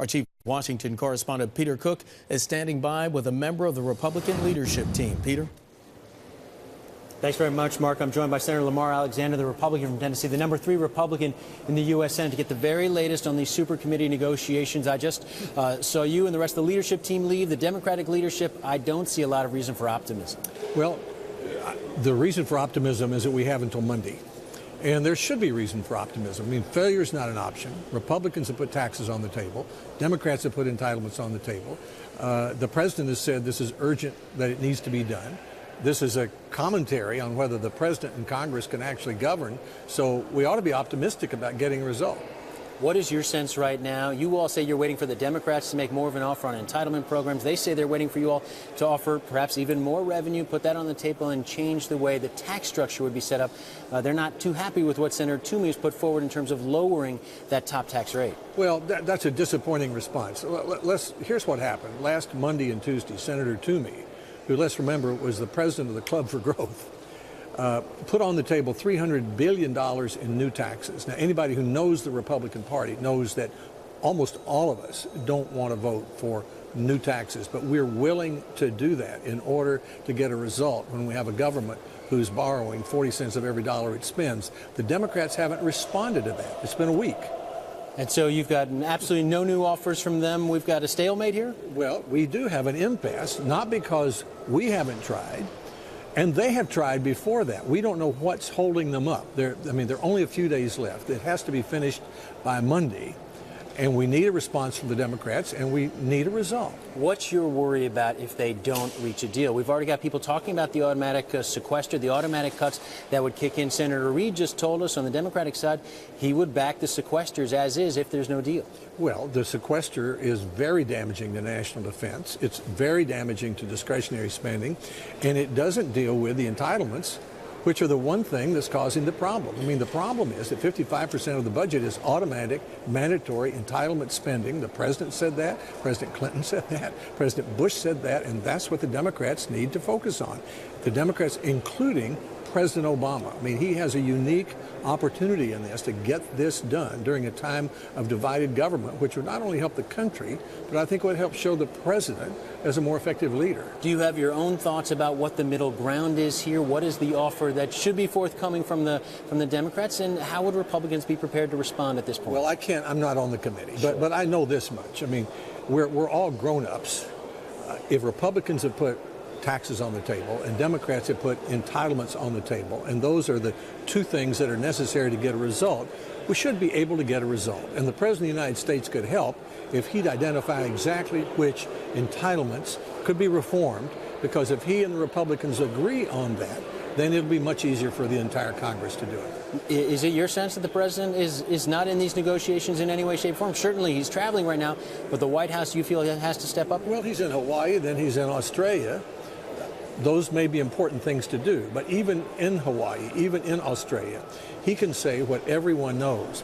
Our chief Washington correspondent Peter Cook is standing by with a member of the Republican leadership team. Peter? Thanks very much, Mark. I'm joined by Senator Lamar Alexander, the Republican from Tennessee, the #3 Republican in the U.S. Senate, to get the very latest on these super committee negotiations. I just saw you and the rest of the leadership team leave. The Democratic leadership, I don't see a lot of reason for optimism. Well, the reason for optimism is that we have until Monday. And there should be reason for optimism. I mean, failure is not an option. Republicans have put taxes on the table. Democrats have put entitlements on the table. The president has said this is urgent, that it needs to be done. This is a commentary on whether the president and Congress can actually govern. So we ought to be optimistic about getting a result. What is your sense right now? You all say you're waiting for the Democrats to make more of an offer on entitlement programs. They say they're waiting for you all to offer perhaps even more revenue, put that on the table, and change the way the tax structure would be set up. They're not too happy with what Senator Toomey has put forward in terms of lowering that top tax rate. Well, that's a disappointing response. Here's what happened. Last Monday and Tuesday, Senator Toomey, who, let's remember, was the president of the Club for Growth, put on the table $300 billion in new taxes. Now, anybody who knows the Republican Party knows that almost all of us don't want to vote for new taxes, but we're willing to do that in order to get a result when we have a government who's borrowing 40 cents of every dollar it spends. The Democrats haven't responded to that. It's been a week. And so you've got absolutely no new offers from them. We've got a stalemate here? Well, we do have an impasse, not because we haven't tried, and they have tried before that. We don't know what's holding them up. There are only a few days left. It has to be finished by Monday, and we need a response from the Democrats, and we need a result. What's your worry about if they don't reach a deal? We've already got people talking about the automatic sequester, the automatic cuts that would kick in. Senator Reid just told us on the Democratic side he would back the sequesters as is if there's no deal. Well, the sequester is very damaging to national defense. It's very damaging to discretionary spending, and it doesn't deal with the entitlements, which are the one thing that's causing the problem. I mean, the problem is that 55% of the budget is automatic, mandatory entitlement spending. The president said that, President Clinton said that, President Bush said that, and that's what the Democrats need to focus on. The Democrats, including President Obama. I mean, he has a unique opportunity in this to get this done during a time of divided government, which would not only help the country, but I think would help show the president as a more effective leader. Do you have your own thoughts about what the middle ground is here? What is the offer that should be forthcoming from the Democrats, and how would Republicans be prepared to respond at this point? Well, I'm not on the committee, but I know this much. I mean, we're all grown-ups. If Republicans have put taxes on the table and Democrats have put entitlements on the table, and those are the two things that are necessary to get a result, we should be able to get a result. And the President of the United States could help if he'd identify exactly which entitlements could be reformed, because if he and the Republicans agree on that, then it'll be much easier for the entire Congress to do it. Is it your sense that the president is not in these negotiations in any way, shape, or form? Certainly he's traveling right now, but the White House, you feel, has to step up? Well, he's in Hawaii, then he's in Australia. Those may be important things to do, but even in Hawaii, even in Australia, he can say what everyone knows.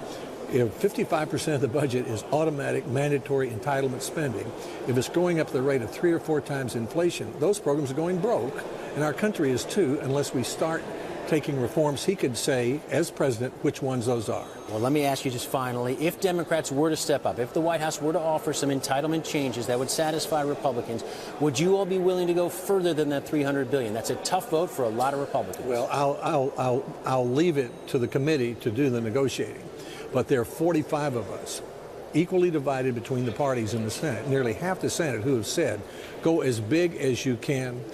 If 55% of the budget is automatic, mandatory entitlement spending, if it's going up the rate of 3 or 4 times inflation, those programs are going broke, and our country is too, unless we start taking reforms. He could say, as president, which ones those are. Well, let me ask you just finally, if Democrats were to step up, if the White House were to offer some entitlement changes that would satisfy Republicans, would you all be willing to go further than that $300 billion? That's a tough vote for a lot of Republicans. Well, I'll leave it to the committee to do the negotiating. But there are 45 of us, equally divided between the parties in the Senate, nearly half the Senate, who have said, go as big as you can.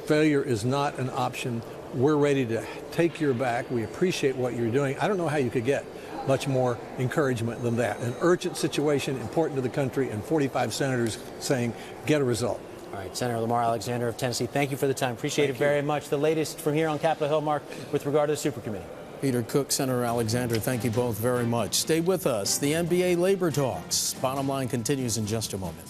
Failure is not an option. We're ready to take your back. We appreciate what you're doing. I don't know how you could get much more encouragement than that. An urgent situation, important to the country, and 45 senators saying, get a result. All right, Senator Lamar Alexander of Tennessee, thank you for the time. Appreciate it very much. The latest from here on Capitol Hill, Mark, with regard to the Super Committee. Peter Cook, Senator Alexander, thank you both very much. Stay with us. The NBA labor talks. Bottom Line continues in just a moment.